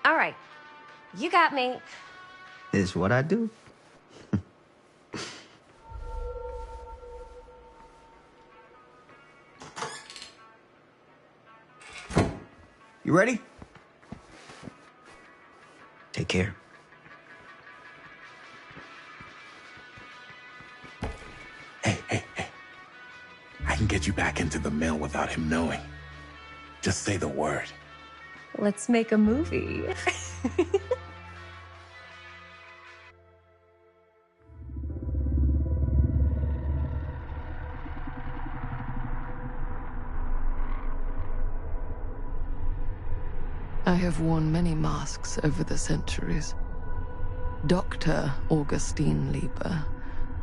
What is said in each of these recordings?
All right. You got me. It's what I do. You ready? Take care. Hey. I can get you back into the mill without him knowing. Just say the word. Let's make a movie. I have worn many masks over the centuries. Dr. Augustine Lieber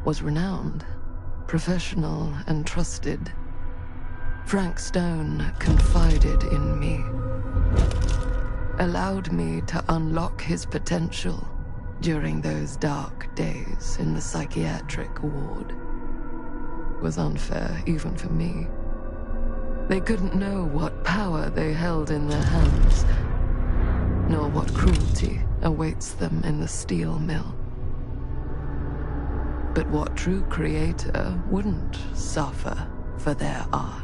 was renowned, professional, and trusted. Frank Stone confided in me, allowed me to unlock his potential during those dark days in the psychiatric ward. It was unfair even for me. They couldn't know what power they held in their hands, nor what cruelty awaits them in the steel mill. But what true creator wouldn't suffer for their art?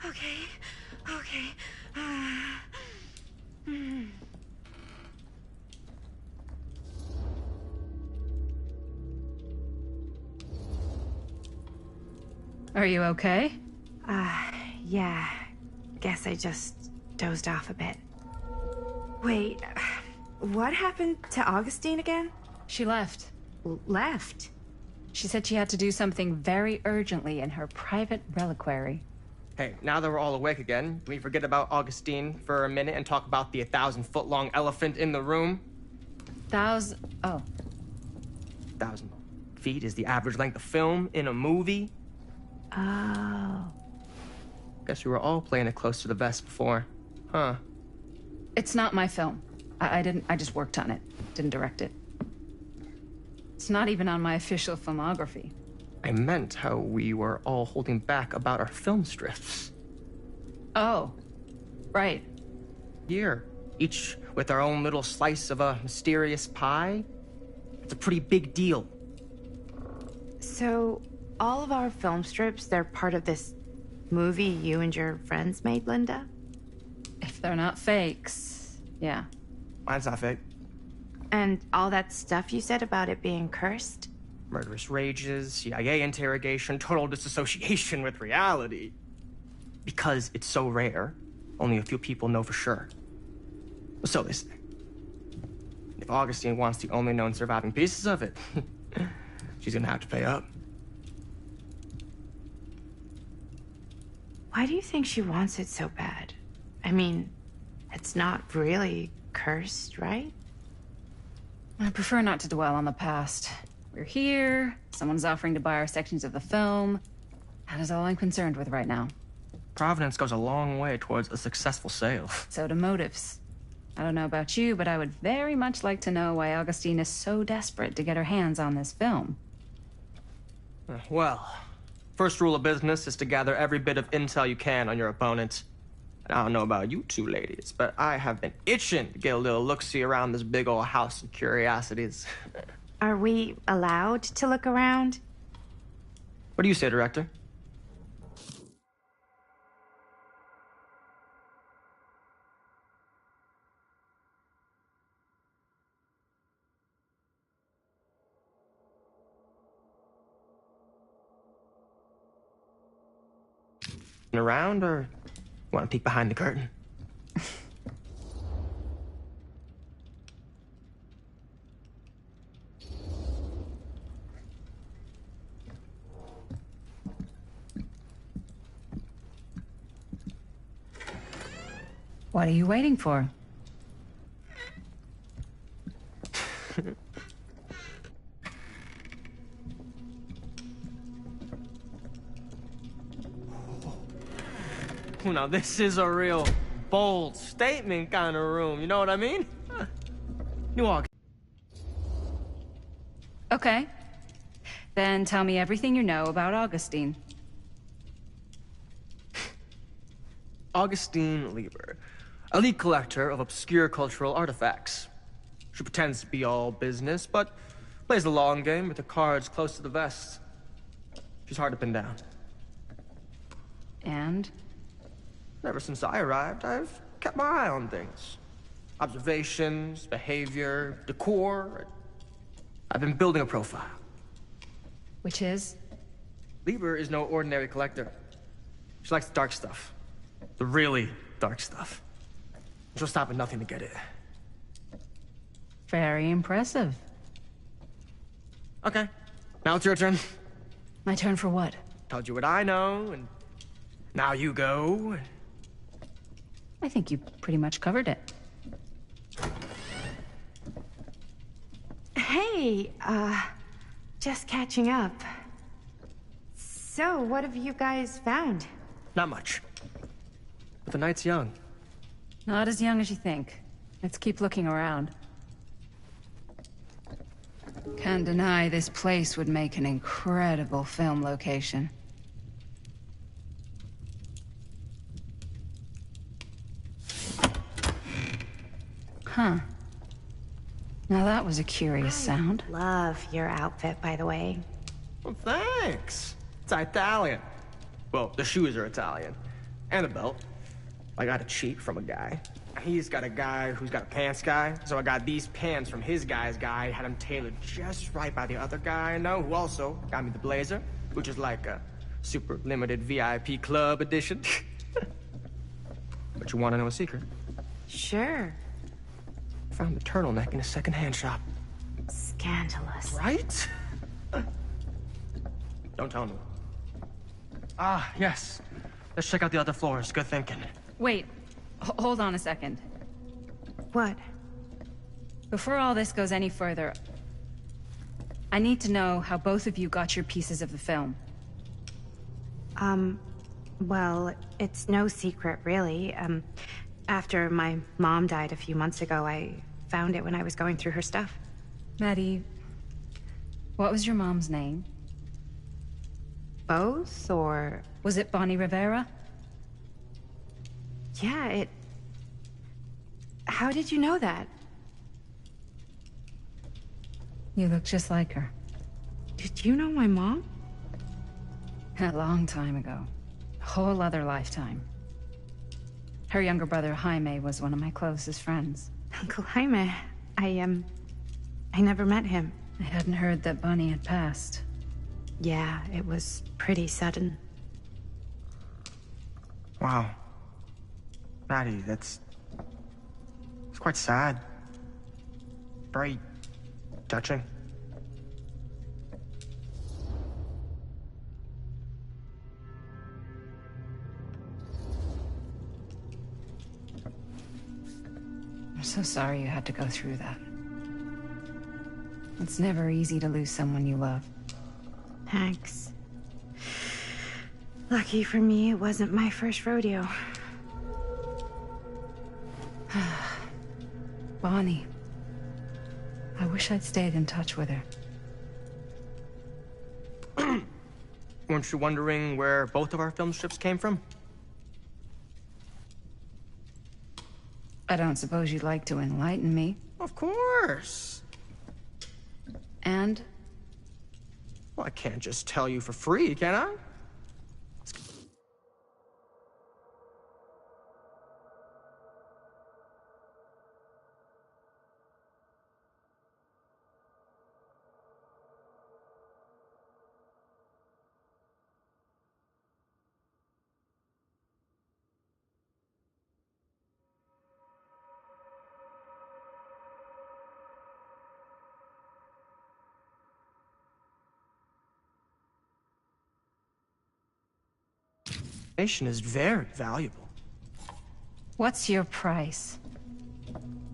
Okay. Are you okay? Yeah. Guess I just dozed off a bit. Wait, what happened to Augustine again? She left. Left? She said she had to do something very urgently in her private reliquary. Hey, now that we're all awake again, can we forget about Augustine for a minute and talk about the 1,000-foot-long elephant in the room? 1,000 feet is the average length of film in a movie. Oh. Guess we were all playing it close to the vest before, huh? It's not my film. I just worked on it. Didn't direct it. It's not even on my official filmography. I meant how we were all holding back about our film strips. Oh, right. Here, each with our own little slice of a mysterious pie. It's a pretty big deal. So, all of our film strips, they're part of this movie you and your friends made, Linda? If they're not fakes, yeah. Mine's not fake. And all that stuff you said about it being cursed? Murderous rages, CIA interrogation, total disassociation with reality. Because it's so rare, only a few people know for sure. So they say. If Augustine wants the only known surviving pieces of it, she's gonna have to pay up. Why do you think she wants it so bad? I mean, it's not really cursed, right? I prefer not to dwell on the past. We're here, someone's offering to buy our sections of the film. That is all I'm concerned with right now. Providence goes a long way towards a successful sale. So do motives. I don't know about you, but I would very much like to know why Augustine is so desperate to get her hands on this film. Well, first rule of business is to gather every bit of intel you can on your opponent. And I don't know about you two ladies, but I have been itching to get a little look-see around this big old house of curiosities. Are we allowed to look around? What do you say, Director? Around, or want to peek behind the curtain? What are you waiting for? Now, this is a real bold statement kind of room, you know what I mean? New Augustine. Okay. Then tell me everything you know about Augustine. Augustine Lieber, elite collector of obscure cultural artifacts. She pretends to be all business, but plays the long game with the cards close to the vest. She's hard to pin down. And? Ever since I arrived, I've kept my eye on things. Observations, behavior, decor. I've been building a profile. Which is? Lieber is no ordinary collector. She likes the dark stuff. The really dark stuff. She'll stop at nothing to get it. Very impressive. Okay, now it's your turn. My turn for what? Told you what I know, and now you go. I think you pretty much covered it. Hey, just catching up. So, what have you guys found? Not much. But the night's young. Not as young as you think. Let's keep looking around. Can't deny this place would make an incredible film location. Huh. Now that was a curious sound. Love your outfit, by the way. Well, thanks. It's Italian. Well, the shoes are Italian. And the belt. I got a cheat from a guy. He's got a guy who's got a pants guy, so I got these pants from his guy's guy, had them tailored just right by the other guy I know, who also got me the blazer, which is like a super limited VIP club edition. But you want to know a secret? Sure. Found the turtleneck in a second-hand shop. Scandalous. Right? Don't tell me. Ah, yes. Let's check out the other floors. Good thinking. Wait, hold on a second. What? Before all this goes any further, I need to know how both of you got your pieces of the film. Well, it's no secret, really. After my mom died a few months ago, I found it when I was going through her stuff. Maddie, what was your mom's name? Both, or... Was it Bonnie Rivera? Yeah, it... How did you know that? You look just like her. Did you know my mom? A long time ago. A whole other lifetime. Her younger brother, Jaime, was one of my closest friends. Uncle Jaime. I never met him. I hadn't heard that Bonnie had passed. Yeah, it was pretty sudden. Wow. Maddie, it's quite sad. Very touching. I'm so sorry you had to go through that. It's never easy to lose someone you love. Thanks. Lucky for me, it wasn't my first rodeo. Bonnie. I wish I'd stayed in touch with her. Weren't you wondering where both of our film strips came from? I don't suppose you'd like to enlighten me. Of course. And? Well, I can't just tell you for free, can I? Information is very valuable. What's your price?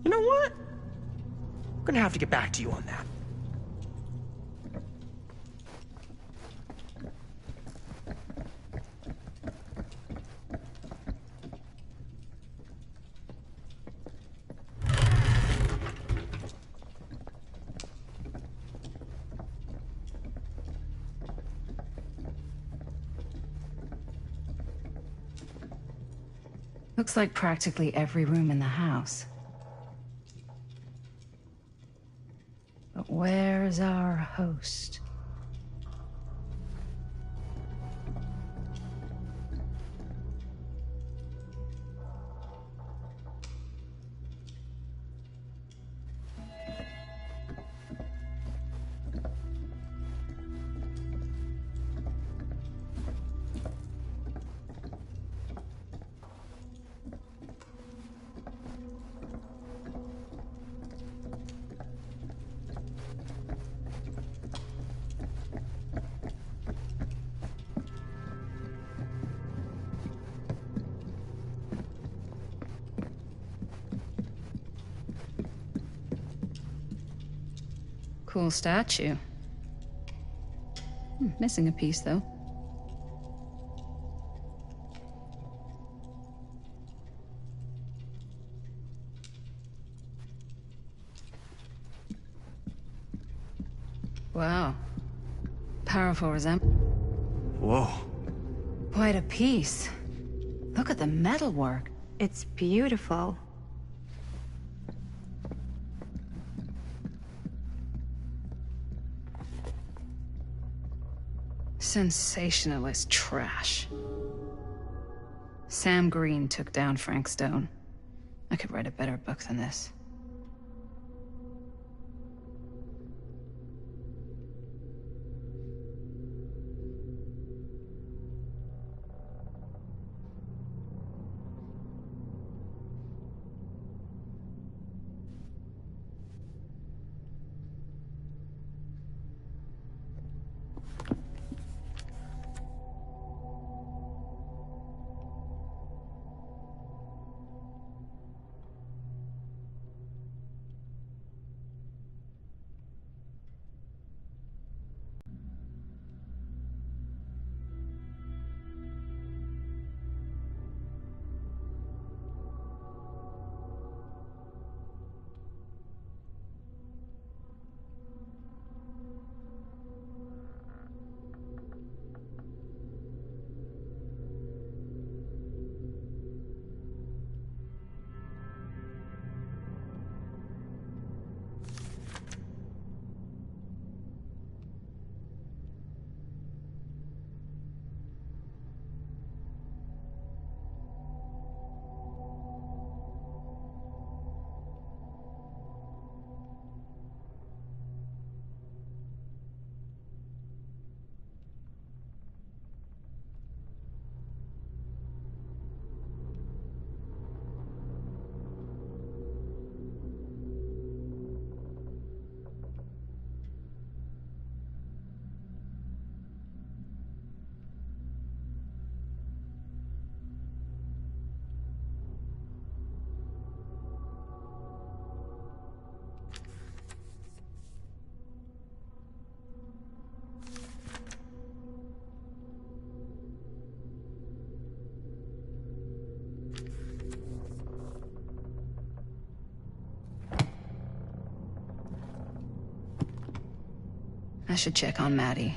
You know what? I'm gonna have to get back to you on that. Looks like practically every room in the house. But where's our host? Cool statue. Missing a piece, though. Wow. Powerful resemblance. Whoa. Quite a piece. Look at the metalwork. It's beautiful. Sensationalist trash. Sam Green took down Frank Stone. I could write a better book than this. I should check on Maddie.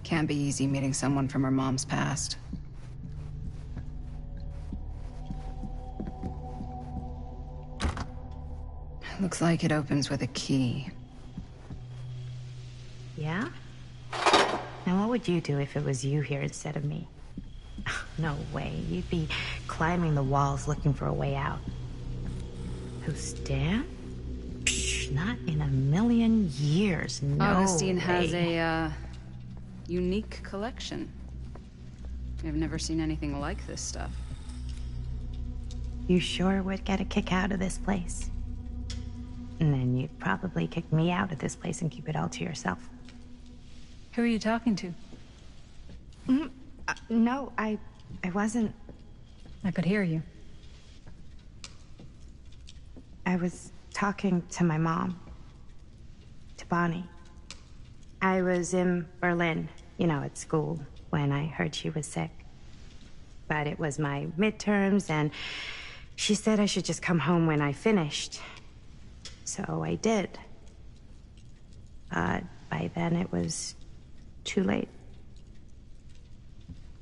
Can't be easy meeting someone from her mom's past. Looks like it opens with a key. Yeah? Now what would you do if it was you here instead of me? No way. You'd be climbing the walls looking for a way out. Who, Stan? Psh, not in a million years. No Augustine way. has a, unique collection. I've never seen anything like this stuff. You sure would get a kick out of this place. And then you'd probably kick me out of this place and keep it all to yourself. Who are you talking to? No, I wasn't. I could hear you. I was talking to my mom. To Bonnie. I was in Berlin, at school, when I heard she was sick. But it was my midterms, and she said I should just come home when I finished. So I did. But by then it was too late.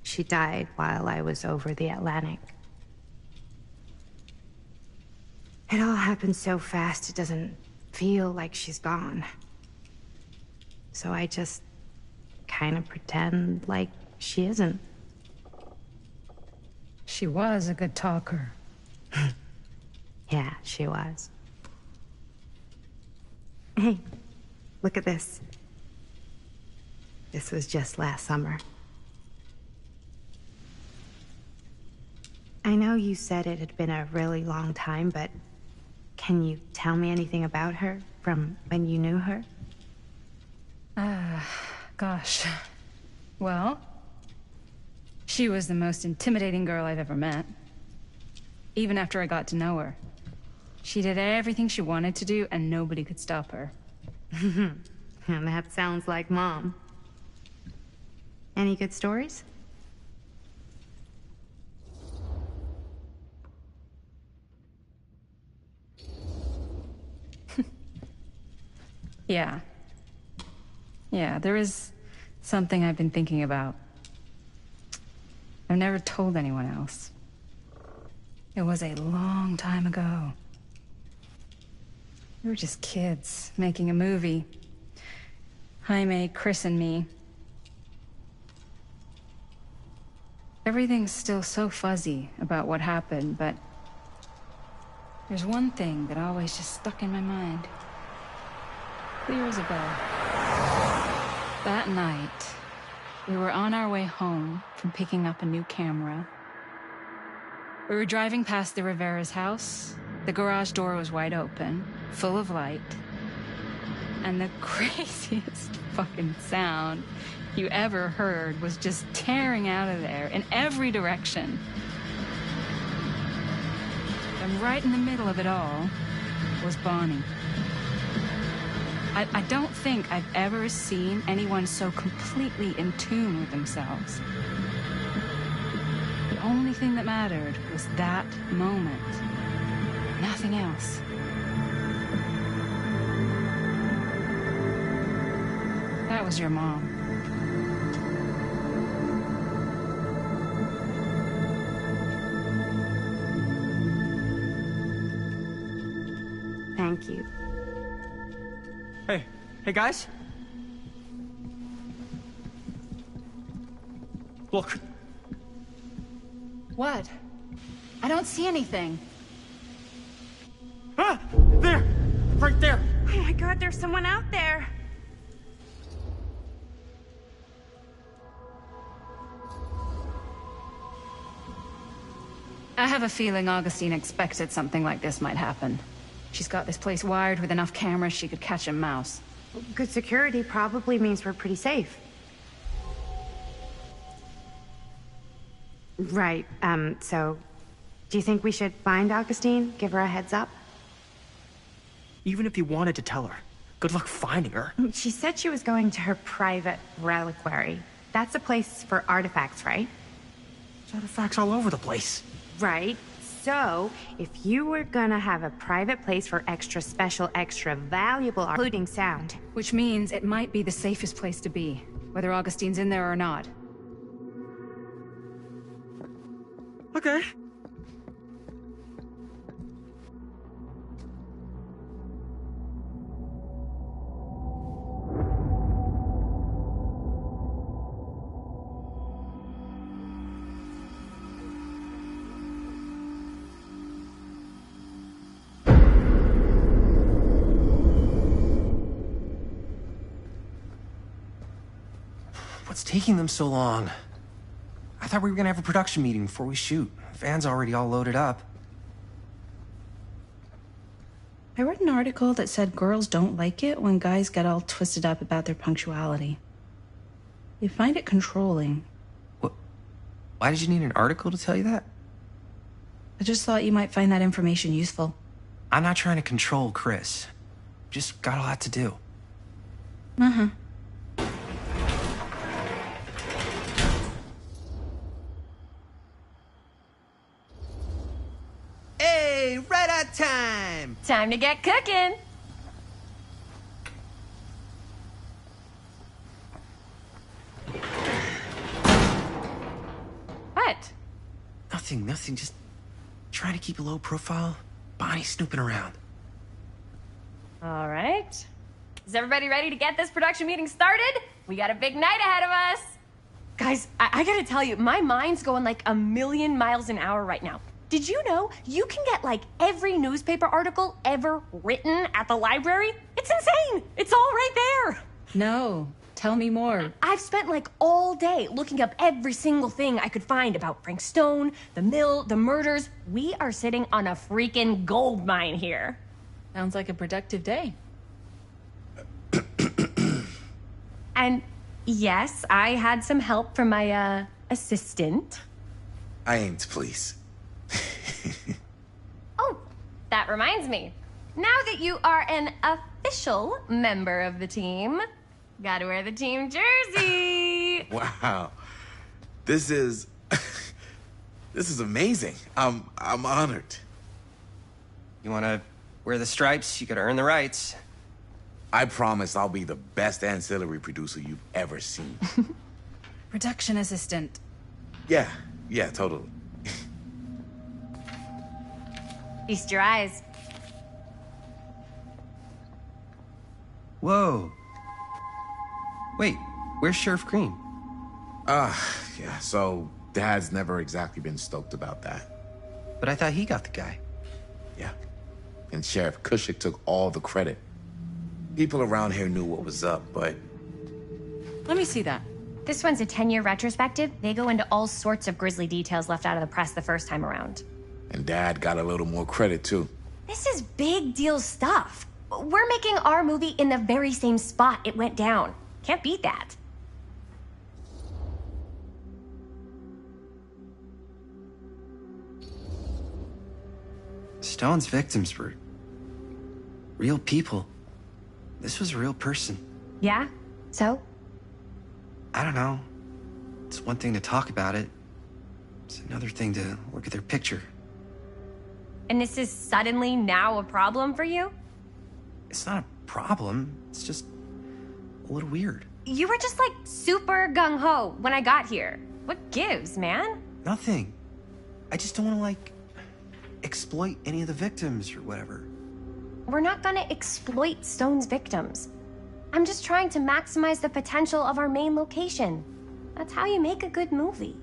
She died while I was over the Atlantic. It all happened so fast, it doesn't feel like she's gone. So I just kind of pretend like she isn't. She was a good talker. Yeah, she was. Hey, look at this. This was just last summer. I know you said it had been a really long time, but can you tell me anything about her from when you knew her? Gosh. Well, she was the most intimidating girl I've ever met. Even after I got to know her. She did everything she wanted to do, and nobody could stop her. And that sounds like Mom. Any good stories? Yeah. Yeah, there is something I've been thinking about. I've never told anyone else. It was a long time ago. We were just kids, making a movie. Jaime, Chris, and me. Everything's still so fuzzy about what happened, but there's one thing that always just stuck in my mind. Clear as a bell. That night, we were on our way home from picking up a new camera. We were driving past the Rivera's house. The garage door was wide open, full of light. And the craziest fucking sound you ever heard was just tearing out of there in every direction. And right in the middle of it all was Bonnie. I don't think I've ever seen anyone so completely in tune with themselves. The only thing that mattered was that moment. Nothing else. That was your mom. Thank you. Hey guys. Look. What? I don't see anything. Ah! There! Right there! Oh my God, there's someone out there! I have a feeling Augustine expected something like this might happen. She's got this place wired with enough cameras she could catch a mouse. Good security probably means we're pretty safe. Right, so... Do you think we should find Augustine? Give her a heads up? Even if you wanted to tell her, good luck finding her. She said she was going to her private reliquary. That's a place for artifacts, right? There's artifacts all over the place. Right. So, if you were gonna have a private place for extra special, extra valuable, including sound. Which means it might be the safest place to be, whether Augustine's in there or not. Okay. What's taking them so long? I thought we were gonna have a production meeting before we shoot. Van's already all loaded up. I read an article that said girls don't like it when guys get all twisted up about their punctuality. They find it controlling. What? Why did you need an article to tell you that? I just thought you might find that information useful. I'm not trying to control Chris. Just got a lot to do. Uh-huh. Hey, right on time! Time to get cooking. What? Nothing, just trying to keep a low profile. Bonnie's snooping around. All right. Is everybody ready to get this production meeting started? We got a big night ahead of us. Guys, I gotta tell you, my mind's going like a million miles an hour right now. Did you know you can get like every newspaper article ever written at the library? It's insane. It's all right there. No, tell me more. I've spent like all day looking up every single thing I could find about Frank Stone, the mill, the murders. We are sitting on a freaking gold mine here. Sounds like a productive day. And yes, I had some help from my assistant. I aim to please. Oh, that reminds me. Now that you are an official member of the team, gotta wear the team jersey. Wow. This is... this is amazing. I'm honored. You wanna wear the stripes? You gotta earn the rights. I promise I'll be the best ancillary producer you've ever seen. Production assistant. Yeah, totally. Feast your eyes. Whoa. Wait, where's Sheriff Green? Yeah, so Dad's never exactly been stoked about that. But I thought he got the guy. Yeah. And Sheriff Cushik took all the credit. People around here knew what was up, but... Let me see that. This one's a 10-year retrospective. They go into all sorts of grisly details left out of the press the first time around. And Dad got a little more credit, too. This is big deal stuff. We're making our movie in the very same spot it went down. Can't beat that. Stone's victims were real people. This was a real person. Yeah? So? I don't know. It's one thing to talk about it. It's another thing to look at their picture. And this is suddenly now a problem for you? It's not a problem. It's just a little weird. You were just like super gung-ho when I got here. What gives, man? Nothing. I just don't want to, like, exploit any of the victims or whatever. We're not gonna exploit Stone's victims. I'm just trying to maximize the potential of our main location. That's how you make a good movie.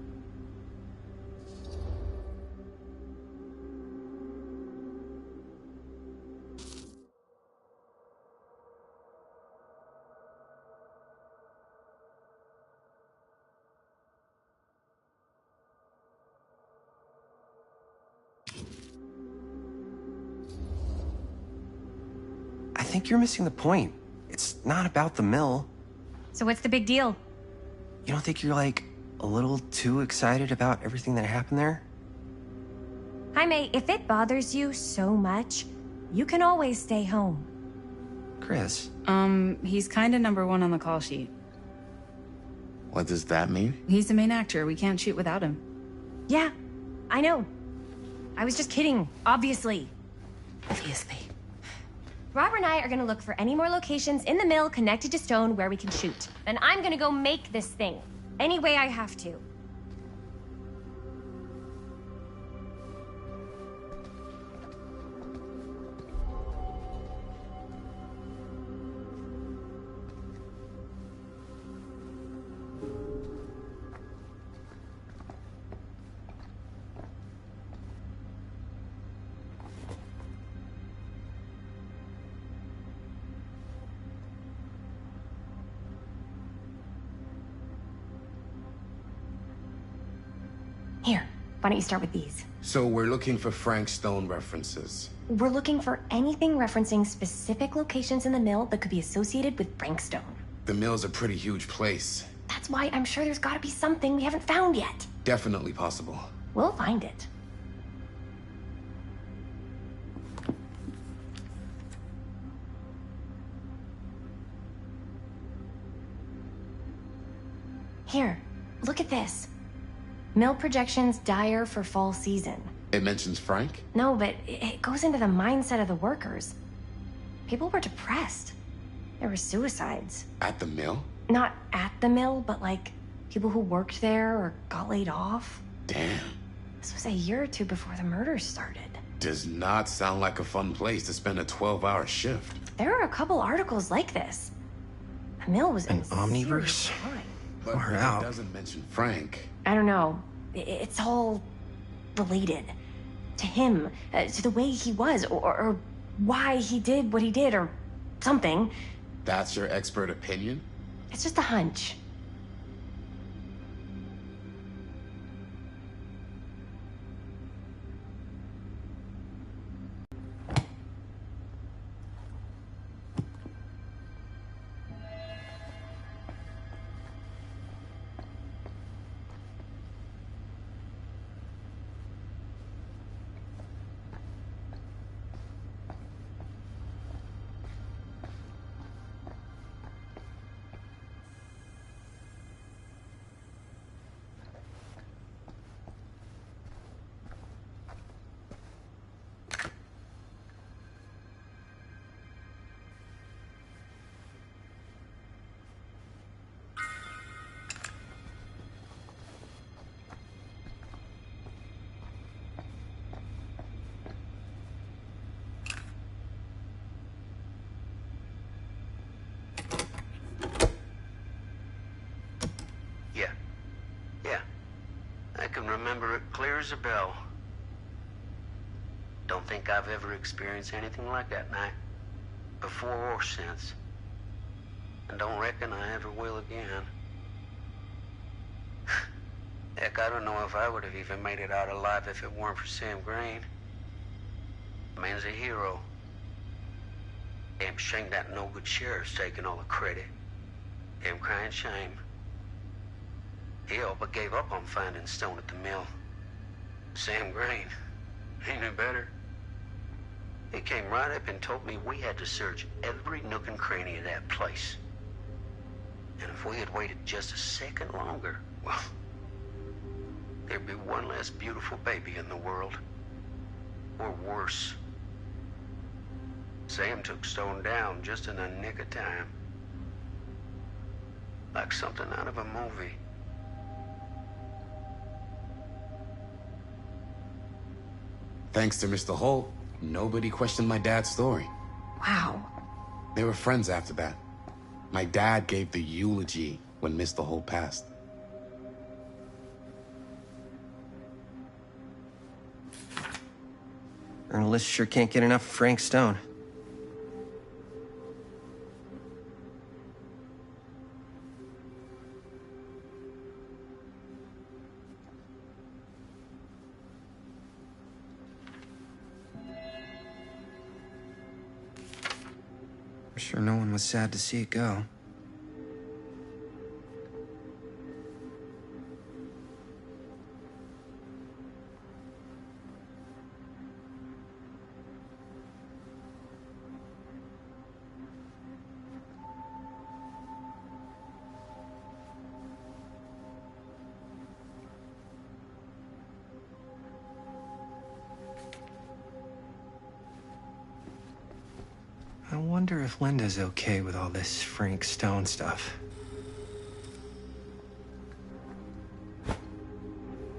I think you're missing the point. It's not about the mill. So what's the big deal? You don't think you're, like, a little too excited about everything that happened there? Jaime, if it bothers you so much, you can always stay home. Chris. He's kinda #1 on the call sheet. What does that mean? He's the main actor. We can't shoot without him. Yeah, I know. I was just kidding, obviously. Obviously. Robert and I are gonna look for any more locations in the mill connected to Stone where we can shoot. Then I'm gonna go make this thing. Any way I have to. Here, why don't you start with these? So we're looking for Frank Stone references. We're looking for anything referencing specific locations in the mill that could be associated with Frank Stone. The mill's a pretty huge place. That's why I'm sure there's gotta be something we haven't found yet. Definitely possible. We'll find it. Here, look at this. Mill projections dire for fall season. It mentions Frank? No, but it goes into the mindset of the workers. People were depressed. There were suicides. At the mill? Not at the mill, but like people who worked there or got laid off. Damn. This was a year or two before the murders started. Does not sound like a fun place to spend a 12-hour shift. There are a couple articles like this. Emil was An in omniverse? serious trouble. But Far it out. doesn't mention Frank. I don't know. It's all related to him, to the way he was, or why he did what he did, or something. That's your expert opinion? It's just a hunch. Yeah. I can remember it clear as a bell. Don't think I've ever experienced anything like that night, before or since. And don't reckon I ever will again. Heck, I don't know if I would have even made it out alive if it weren't for Sam Green. Man's a hero. Damn shame that no-good sheriff's taking all the credit. Damn crying shame. He all but gave up on finding Stone at the mill. Sam Green, he knew better. He came right up and told me we had to search every nook and cranny of that place. And if we had waited just a second longer, well, there'd be one less beautiful baby in the world. Or worse. Sam took Stone down just in the nick of time. Like something out of a movie. Thanks to Mr. Holt, nobody questioned my dad's story. Wow. They were friends after that. My dad gave the eulogy when Mr. Holt passed. Journalists sure can't get enough of Frank Stone. I'm sure no one was sad to see it go. I wonder if Linda's okay with all this Frank Stone stuff.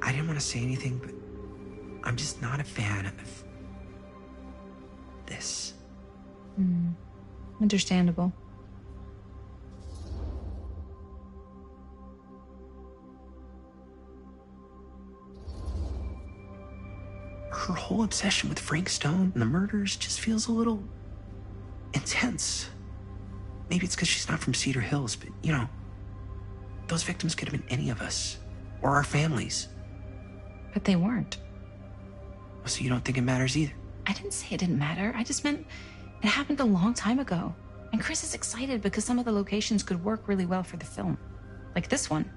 I didn't want to say anything, but I'm just not a fan of this. Understandable. Her whole obsession with Frank Stone and the murders just feels a little intense. Maybe it's because she's not from Cedar Hills, but, you know, those victims could have been any of us, or our families. But they weren't. So you don't think it matters either? I didn't say it didn't matter. I just meant it happened a long time ago. And Chris is excited because some of the locations could work really well for the film. Like this one.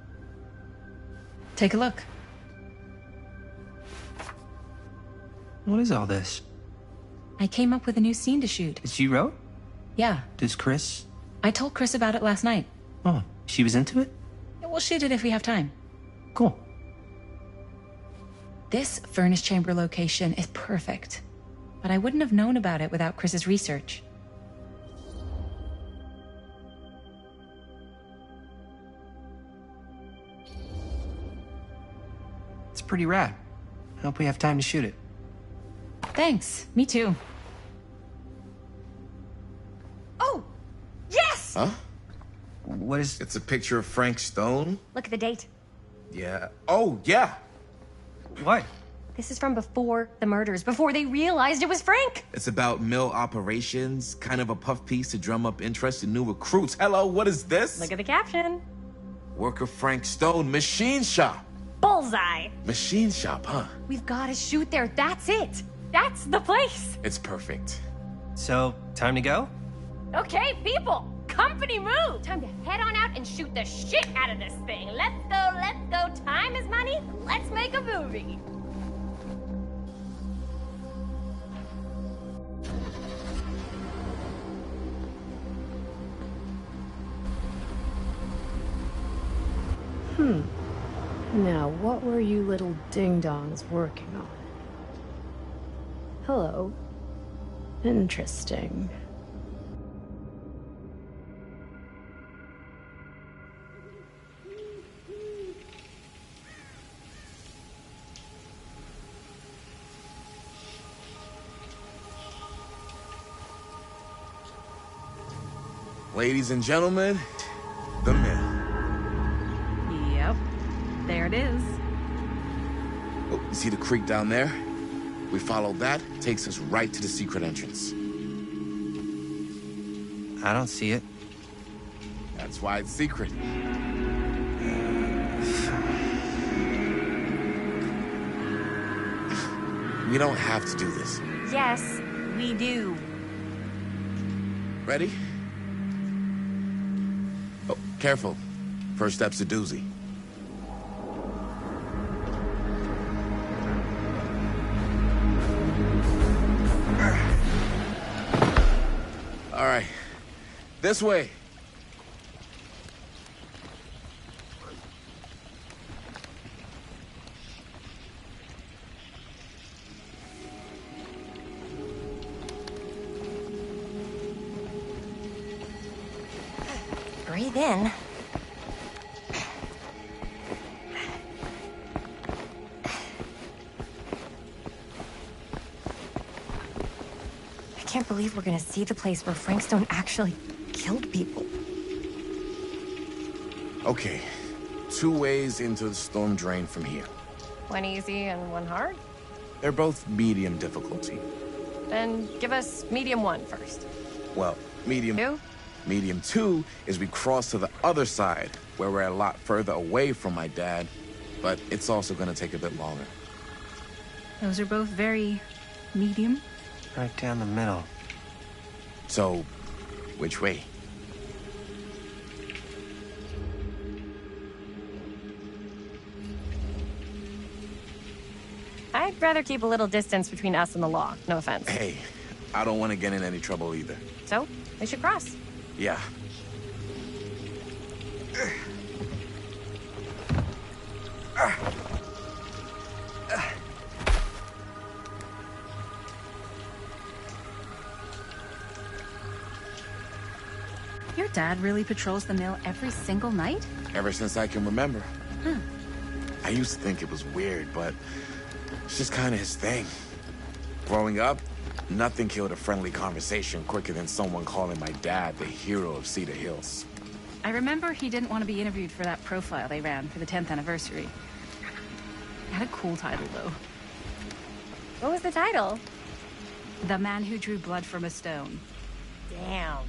Take a look. What is all this? I came up with a new scene to shoot. That you wrote? Yeah. Does Chris? I told Chris about it last night. Oh, she was into it? We'll shoot it if we have time. Cool. This furnace chamber location is perfect. But I wouldn't have known about it without Chris's research. It's pretty rad. I hope we have time to shoot it. Thanks. Me too. Oh, yes! Huh? What is... It's a picture of Frank Stone? Look at the date. Yeah. Oh, yeah. What? This is from before the murders, before they realized it was Frank. It's about mill operations, kind of a puff piece to drum up interest in new recruits. Hello, what is this? Look at the caption. Work of Frank Stone, machine shop. Bullseye. Machine shop, huh? We've got to shoot there. That's it. That's the place. It's perfect. So, time to go? Okay, people. Company move. Time to head on out and shoot the shit out of this thing. Let's go, let's go. Time is money. Let's make a movie. Now, what were you little ding-dongs working on? Hello. Interesting. Ladies and gentlemen, the mill. Yep. There it is. Oh, you see the creek down there? We follow that, takes us right to the secret entrance. I don't see it. That's why it's secret. We don't have to do this. Yes, we do. Ready? Oh, careful. First step's a doozy. All right. This way. Breathe in. I can't believe we're gonna see the place where Frank Stone actually killed people. Okay. 2 ways into the storm drain from here. One easy and one hard? They're both medium difficulty. Then give us medium 1 first. Well, medium... 2? Medium 2 is we cross to the other side, where we're a lot further away from my dad, but it's also gonna take a bit longer. Those are both very medium. Right down the middle. So, which way? I'd rather keep a little distance between us and the law. No offense. Hey, I don't want to get in any trouble either. So, we should cross. Yeah. Your dad really patrols the mill every single night? Ever since I can remember. Huh. I used to think it was weird, but it's just kind of his thing. Growing up, nothing killed a friendly conversation quicker than someone calling my dad the hero of Cedar Hills. I remember he didn't want to be interviewed for that profile they ran for the 10th anniversary. It had a cool title, though. What was the title? The Man Who Drew Blood from a Stone. Damn.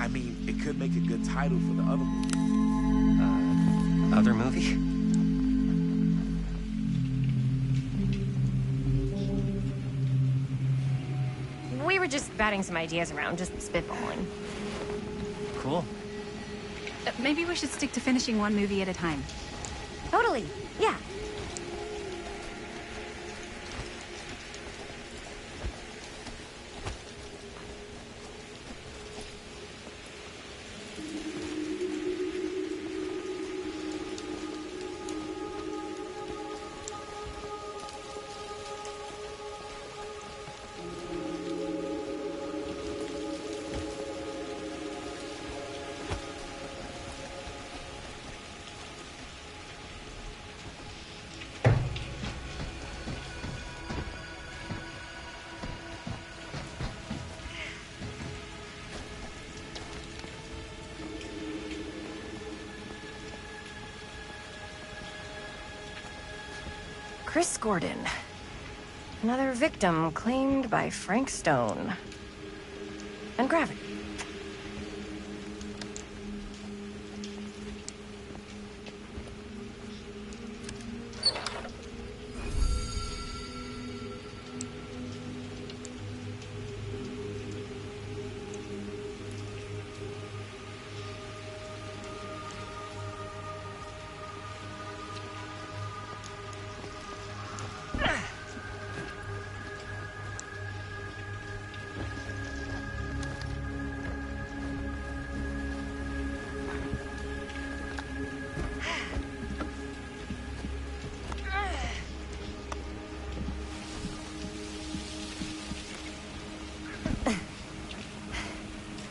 I mean, it could make a good title for the other movie. Other movie? We were just batting some ideas around, just spitballing. Cool. Maybe we should stick to finishing one movie at a time. Totally. Yeah. Chris Gordon. Another victim claimed by Frank Stone. And Gravity.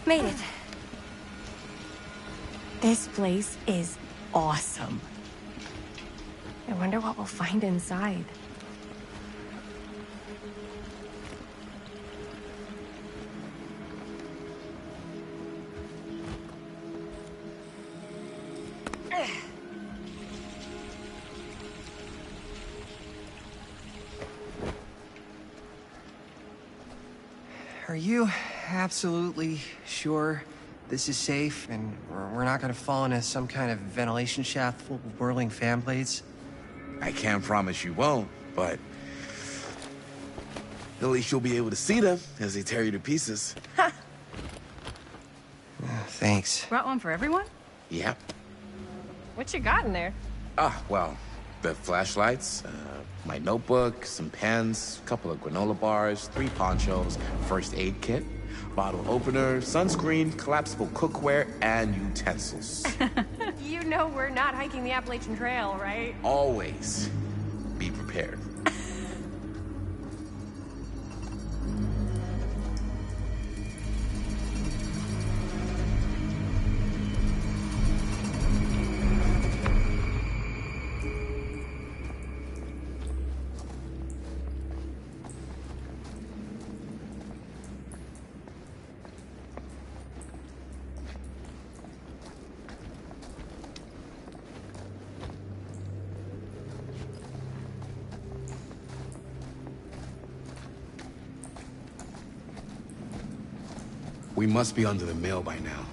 Made it. This place is awesome. I wonder what we'll find inside. Are you absolutely sure this is safe and we're not gonna fall into some kind of ventilation shaft full of whirling fan blades? I can't promise you won't, but at least you'll be able to see them as they tear you to pieces. Thanks. Brought one for everyone? Yep. What you got in there? Well, the flashlights, my notebook, some pens, a couple of granola bars, 3 ponchos, first aid kit, bottle opener, sunscreen, collapsible cookware, and utensils. You know we're not hiking the Appalachian Trail, right? Always be prepared. We must be under the mill by now.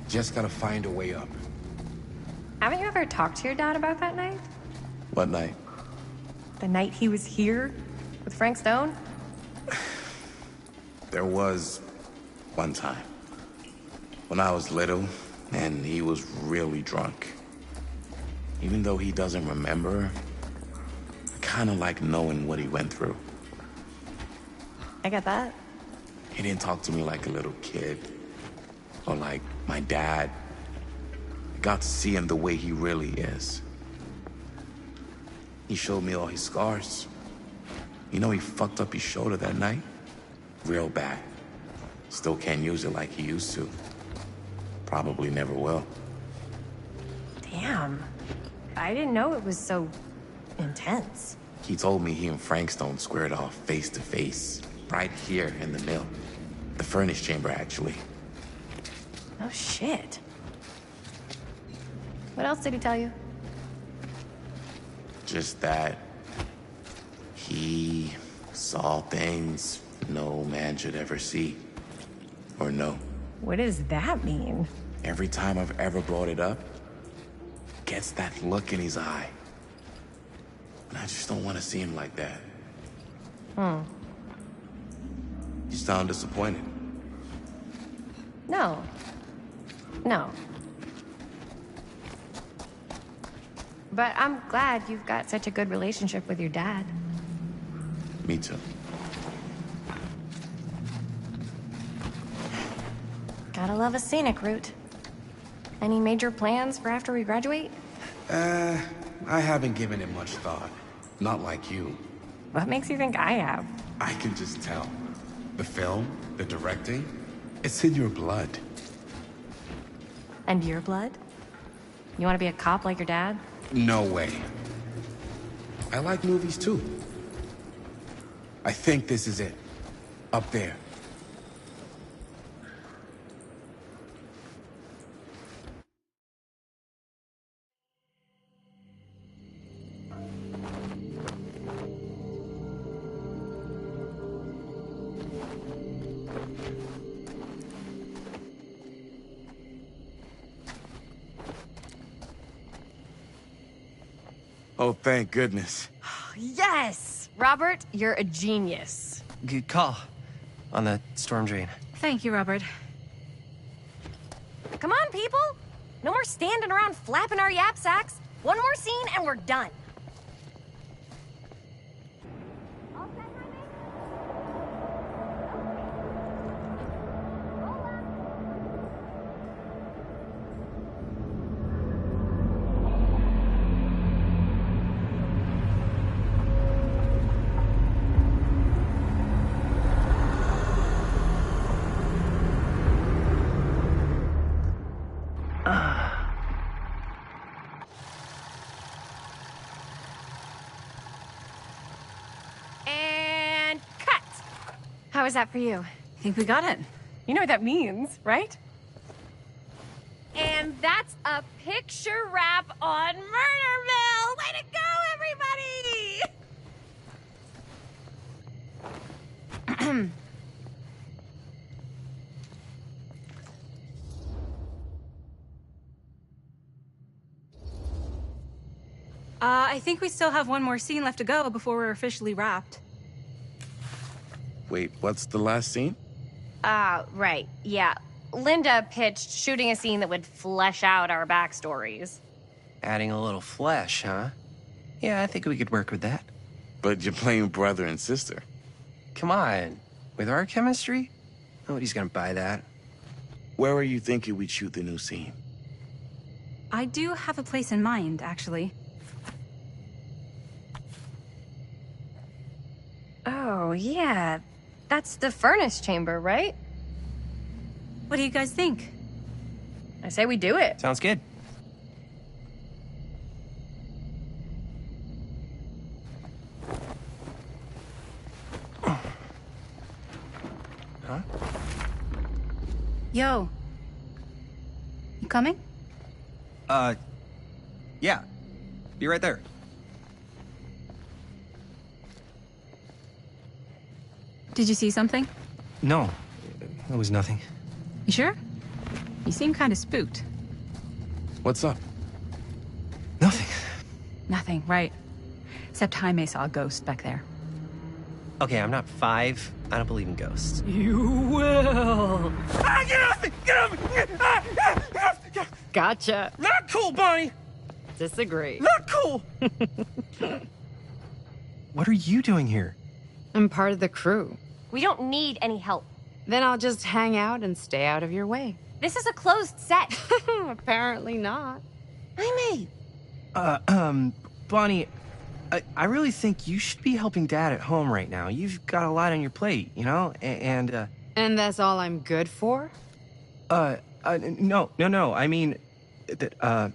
Just gotta find a way up. Haven't you ever talked to your dad about that night? What night? The night he was here with Frank Stone? There was one time when I was little and he was really drunk. Even though he doesn't remember, I kind of like knowing what he went through. I get that. He didn't talk to me like a little kid or like my dad. I got to see him the way he really is. He showed me all his scars. You know, he fucked up his shoulder that night? Real bad. Still can't use it like he used to. Probably never will. Damn. I didn't know it was so intense. He told me he and Frank Stone squared off face to face, right here in the mill. The furnace chamber, actually. Oh, shit. What else did he tell you? Just that he saw things no man should ever see or know. What does that mean? Every time I've ever brought it up, gets that look in his eye. And I just don't want to see him like that. You sound disappointed. No. No. But I'm glad you've got such a good relationship with your dad. Me too. Gotta love a scenic route. Any major plans for after we graduate? I haven't given it much thought. Not like you. What makes you think I have? I can just tell. The film, the directing, it's in your blood. And your blood? You want to be a cop like your dad? No way. I like movies too. I think this is it. Up there. Oh, thank goodness. Yes! Robert, you're a genius. Good call on the storm drain. Thank you, Robert. Come on, people! No more standing around flapping our yap sacks. One more scene and we're done. And cut! How was that for you? I think we got it. You know what that means, right? And that's a picture wrap on Murderville! Way to go, everybody! I think we still have one more scene left to go before we're officially wrapped. Wait, what's the last scene? Right, yeah. Linda pitched shooting a scene that would flesh out our backstories. Adding a little flesh, huh? Yeah, I think we could work with that. But you're playing brother and sister. Come on. With our chemistry? Nobody's gonna buy that. Where are you thinking we'd shoot the new scene? I do have a place in mind, actually. Oh, yeah. That's the furnace chamber, right? What do you guys think? I say we do it. Sounds good. Huh? Yo. You coming? Yeah. Be right there. Did you see something? No, it was nothing. You sure? You seem kind of spooked. What's up? Nothing. Nothing, right. Except Jaime saw a ghost back there. Okay, I'm not 5. I don't believe in ghosts. You will. Ah, get off me! Get off me! Gotcha. Not cool, Bonnie! Disagree. Not cool! What are you doing here? I'm part of the crew. We don't need any help. Then I'll just hang out and stay out of your way. This is a closed set. Apparently not. Jaime! Bonnie, I really think you should be helping Dad at home right now. You've got a lot on your plate, you know? And that's all I'm good for? No. I mean, that,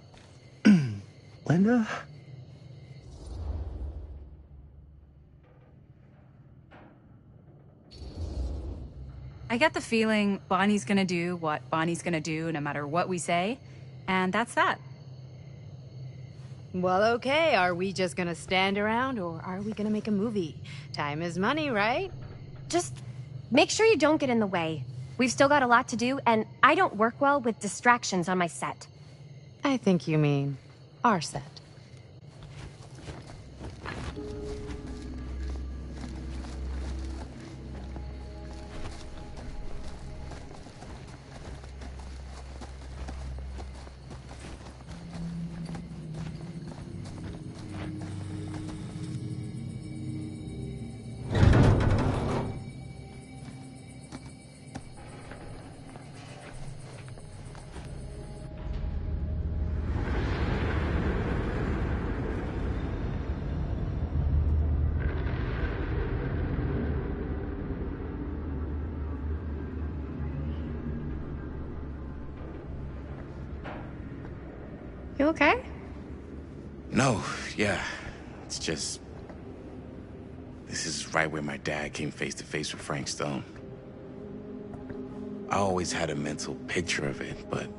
Linda? I get the feeling Bonnie's gonna do what Bonnie's gonna do no matter what we say, and that's that. Well, okay. Are we just gonna stand around, or are we gonna make a movie? Time is money, right? Just make sure you don't get in the way. We've still got a lot to do, and I don't work well with distractions on my set. I think you mean our set. You okay? No, yeah. It's just... This is right where my dad came face to face with Frank Stone. I always had a mental picture of it, but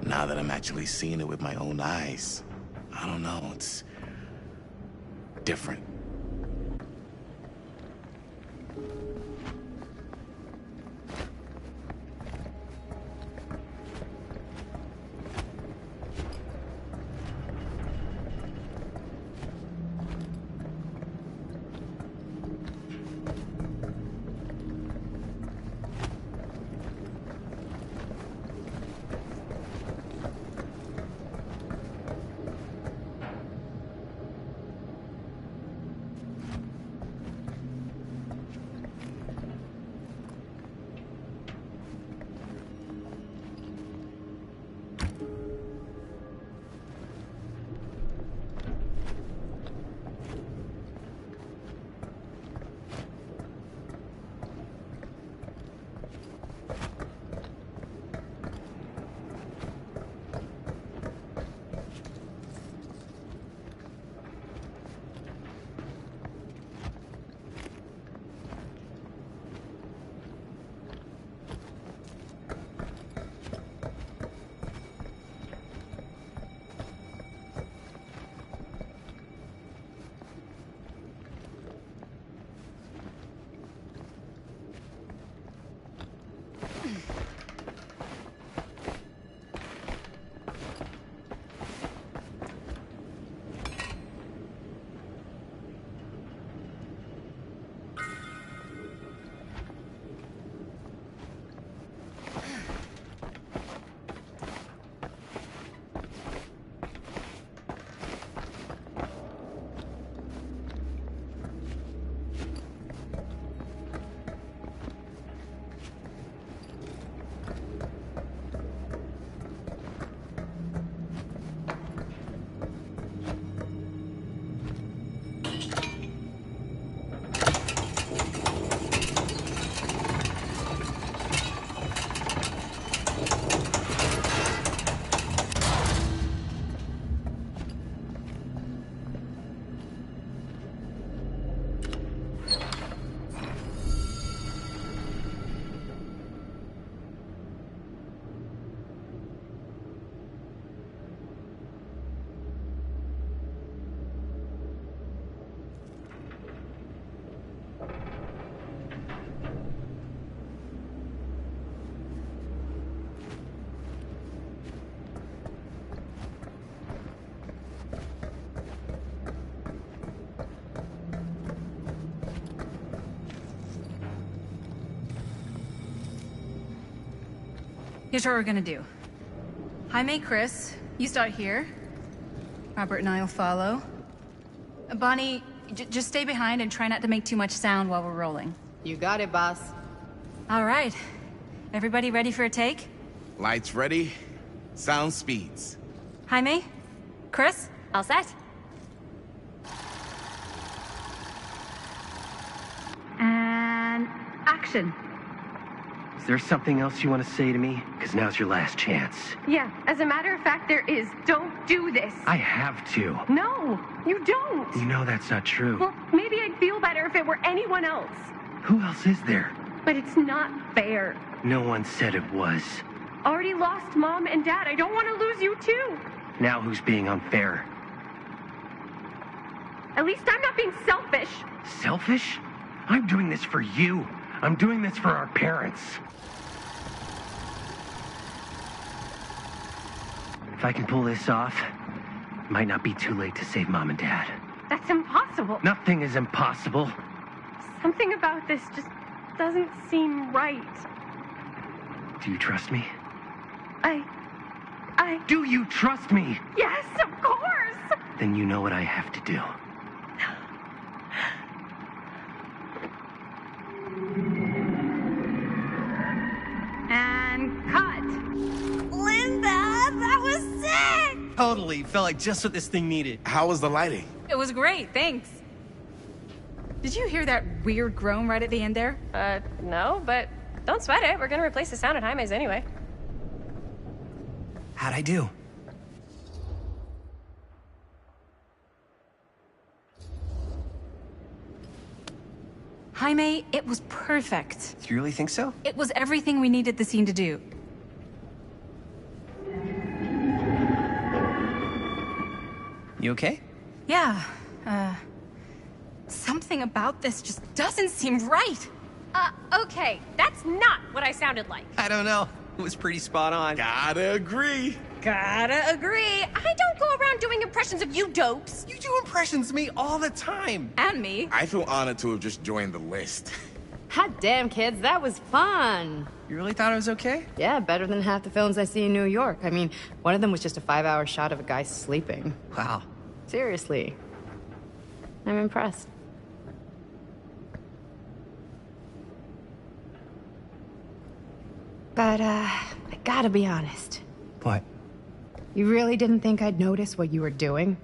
now that I'm actually seeing it with my own eyes, I don't know, it's different. Here's what we're gonna do. Jaime, Chris, you start here. Robert and I will follow. Bonnie, just stay behind and try not to make too much sound while we're rolling. You got it, boss. All right. Everybody ready for a take? Lights ready, sound speeds. Jaime? Chris? All set? And action. Is there something else you want to say to me? Because now's your last chance. Yeah, as a matter of fact, there is. Don't do this. I have to. No, you don't. You know that's not true. Well, maybe I'd feel better if it were anyone else. Who else is there? But it's not fair. No one said it was. Already lost Mom and Dad. I don't want to lose you too. Now who's being unfair? At least I'm not being selfish. Selfish? I'm doing this for you. I'm doing this for our parents. If I can pull this off, it might not be too late to save Mom and Dad. That's impossible. Nothing is impossible. Something about this just doesn't seem right. Do you trust me? Do you trust me? Yes, of course! Then you know what I have to do. And cut. Linda, that was sick! Totally. Felt like just what this thing needed. How was the lighting? It was great, thanks. Did you hear that weird groan right at the end there? No, but don't sweat it. We're gonna replace the sound at Jaime's anyway. How'd I do? Jaime, it was perfect. Do you really think so? It was everything we needed the scene to do. You okay? Yeah, something about this just doesn't seem right. Okay, that's not what I sounded like. I don't know. It was pretty spot on. Gotta agree. Gotta agree. I don't go around doing impressions of you dopes. You do impressions of me all the time. And me. I feel honored to have just joined the list. Hot damn, kids, that was fun. You really thought it was okay? Yeah, better than half the films I see in New York. I mean, one of them was just a 5-hour shot of a guy sleeping. Wow. Seriously. I'm impressed. But, I gotta be honest. What? You really didn't think I'd notice what you were doing?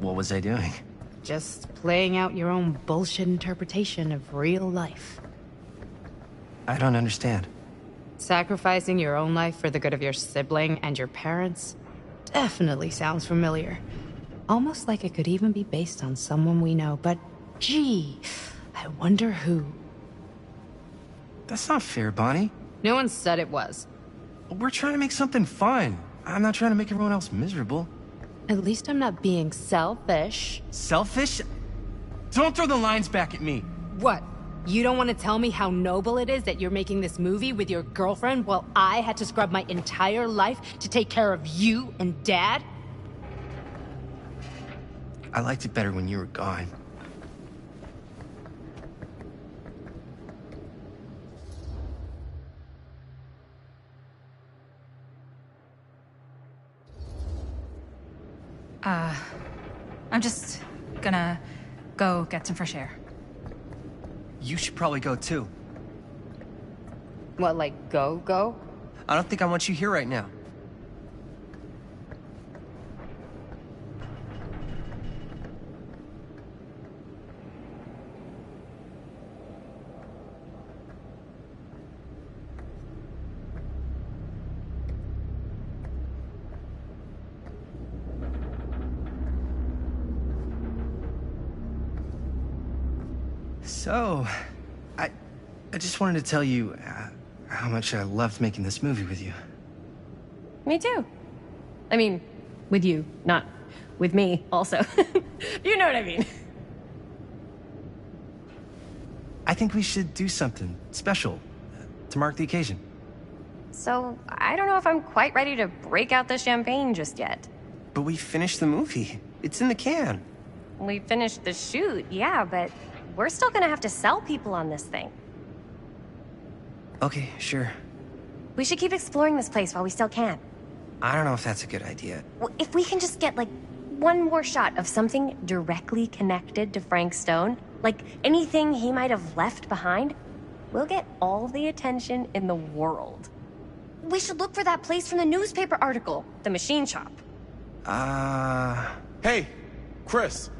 What was I doing? Just playing out your own bullshit interpretation of real life. I don't understand. Sacrificing your own life for the good of your sibling and your parents definitely sounds familiar. Almost like it could even be based on someone we know, but gee, I wonder who. That's not fair, Bonnie. No one said it was. We're trying to make something fun. I'm not trying to make everyone else miserable. At least I'm not being selfish. Selfish? Don't throw the lines back at me. What? You don't want to tell me how noble it is that you're making this movie with your girlfriend while I had to scrub my entire life to take care of you and Dad? I liked it better when you were gone. I'm just gonna go get some fresh air. You should probably go too. What, like go? I don't think I want you here right now. So, I just wanted to tell you how much I loved making this movie with you. Me too. I mean, with you, not with me, also. You know what I mean. I think we should do something special to mark the occasion. So, I don't know if I'm quite ready to break out the champagne just yet. But we finished the movie. It's in the can. We finished the shoot, yeah, but we're still gonna have to sell people on this thing. Okay, sure. We should keep exploring this place while we still can. I don't know if that's a good idea. If we can just get, like, one more shot of something directly connected to Frank Stone, like anything he might have left behind, we'll get all the attention in the world. We should look for that place from the newspaper article, the machine shop. Hey, Chris.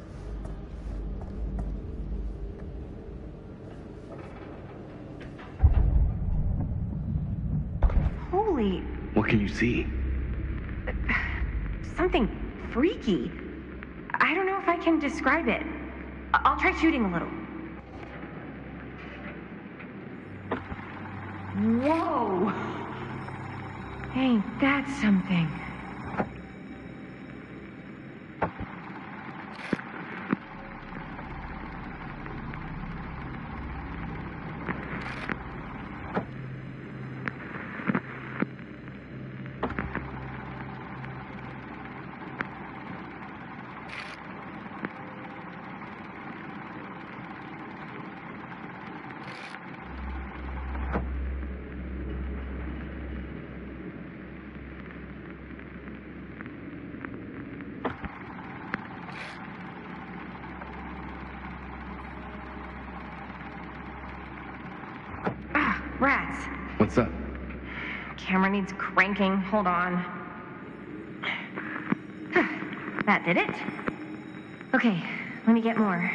Holy... What can you see? something freaky. I don't know if I can describe it. I'll try shooting a little. Whoa! Ain't that something? Rats. What's up? Camera needs cranking. Hold on. That did it. Okay, let me get more.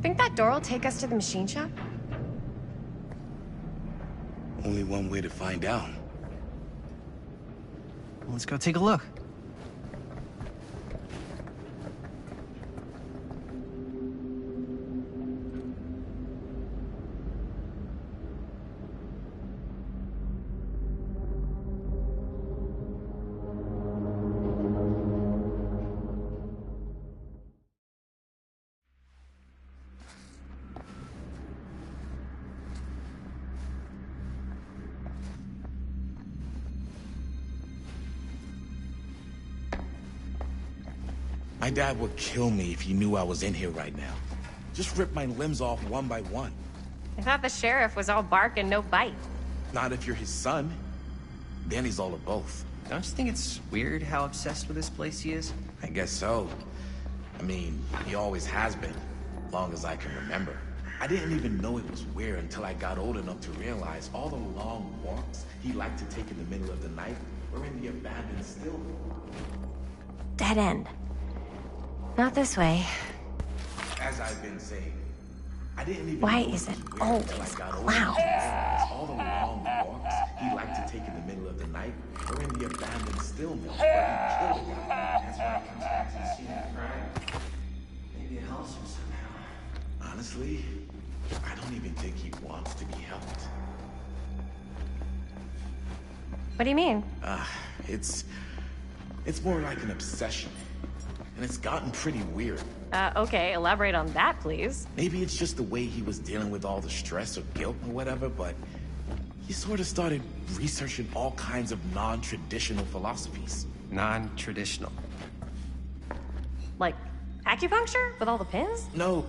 Think that door will take us to the machine shop? Only one way to find out. Let's go take a look. My dad would kill me if he knew I was in here right now. Just rip my limbs off one by one. I thought the sheriff was all bark and no bite. Not if you're his son. Then he's all of both. Don't you think it's weird how obsessed with this place he is? I guess so. I mean, he always has been, long as I can remember. I didn't even know it was weird until I got old enough to realize all the long walks he liked to take in the middle of the night were in the abandoned still. Dead end. Not this way. As I've been saying, I didn't even Why know is it was weird always until I got old clowns? enough to realize all the long walks he liked to take in the middle of the night were in the abandoned still mill where he killed a guy. That's why he comes back to the scene of the crime. Maybe it helps him somehow. Honestly, I don't even think he wants to be helped. What do you mean? It's more like an obsession. And it's gotten pretty weird. Okay, elaborate on that, please. Maybe it's just the way he was dealing with all the stress or guilt or whatever, but he sort of started researching all kinds of non-traditional philosophies. Non-traditional? Like acupuncture with all the pins? No.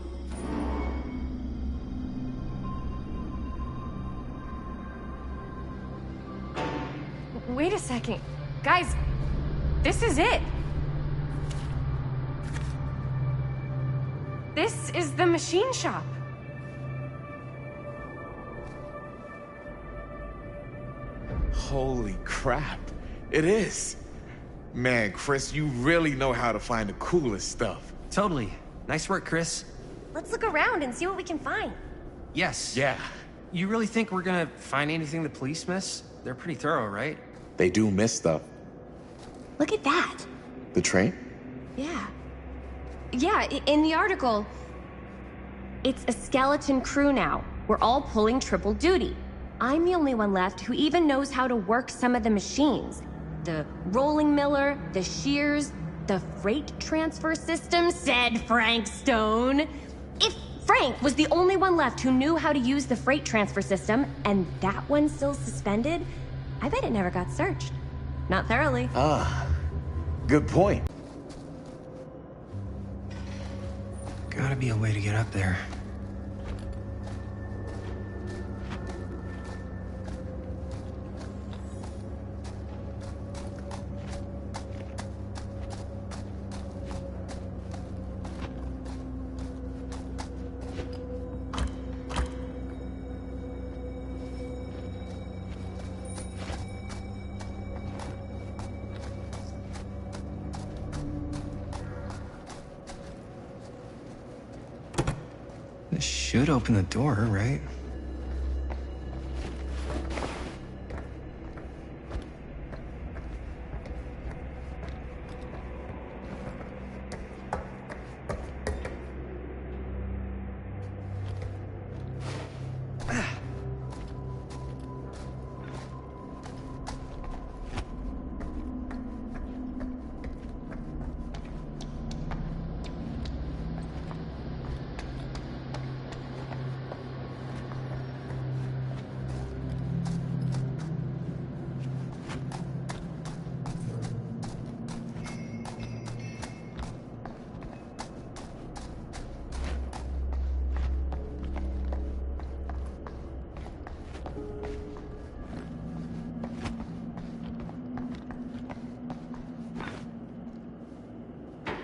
Wait a second. Guys, this is it. This is the machine shop. Holy crap. It is. Man, Chris, you really know how to find the coolest stuff. Totally. Nice work, Chris. Let's look around and see what we can find. Yes. Yeah. You really think we're gonna find anything the police miss? They're pretty thorough, right? They do miss stuff. Look at that. The train? Yeah. Yeah, in the article, it's a skeleton crew now. We're all pulling triple duty. I'm the only one left who even knows how to work some of the machines. The rolling miller, the shears, the freight transfer system, said Frank Stone. If Frank was the only one left who knew how to use the freight transfer system, and that one's still suspended, I bet it never got searched. Not thoroughly. Good point. be a way to get up there. This should open the door, right?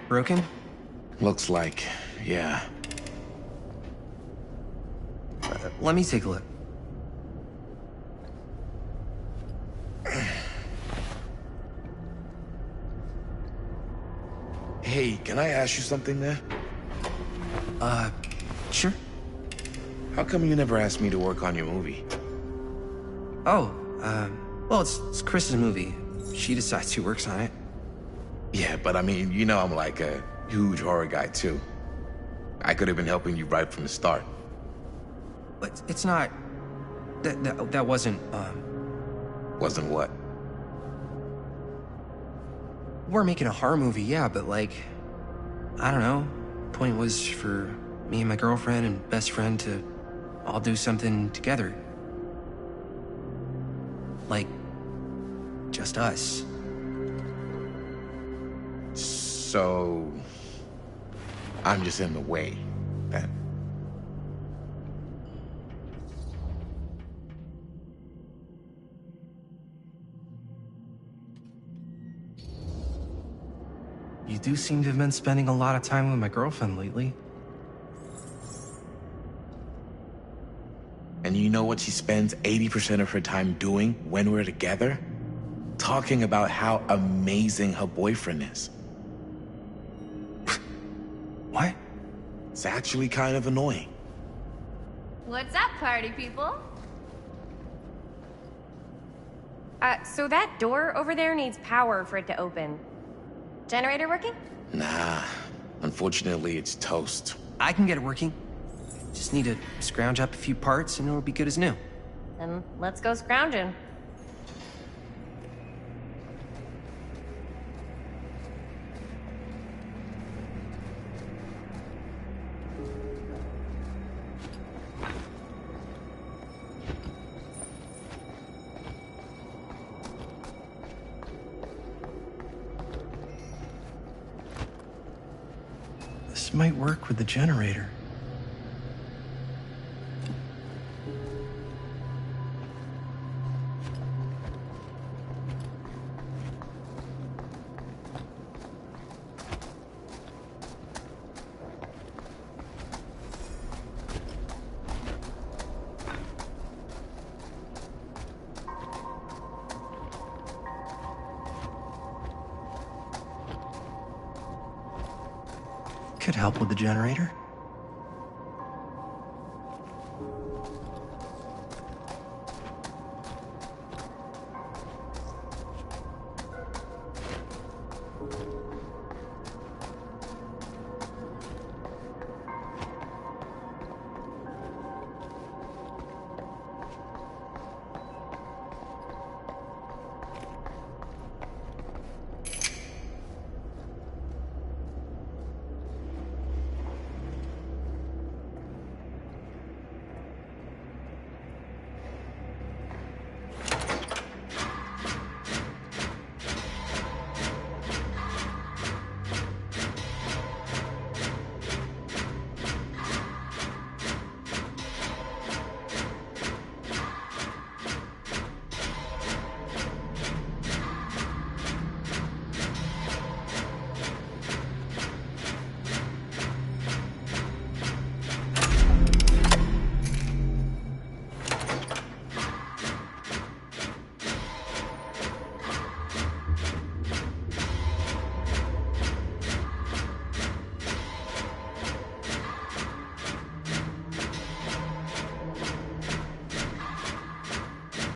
Broken? Looks like, yeah. Let me take a look. Hey, can I ask you something there? Sure. How come you never asked me to work on your movie? Oh, well, it's Chris's movie. She decides who works on it. Yeah, but I mean, you know I'm like a huge horror guy, too. I could have been helping you right from the start. But it's not... That wasn't, Wasn't what? We're making a horror movie, yeah, but like... I don't know. Point was for me and my girlfriend and best friend to all do something together. Like... just us. So... I'm just in the way, then. You do seem to have been spending a lot of time with my girlfriend lately. And you know what she spends 80% of her time doing when we're together? Talking about how amazing her boyfriend is. What? It's actually kind of annoying. What's up, party people? So that door over there needs power for it to open. Generator working? Nah, unfortunately it's toast. I can get it working. Just need to scrounge up a few parts and it'll be good as new. Then let's go scrounging. This might work with the generator. Could help with the generator.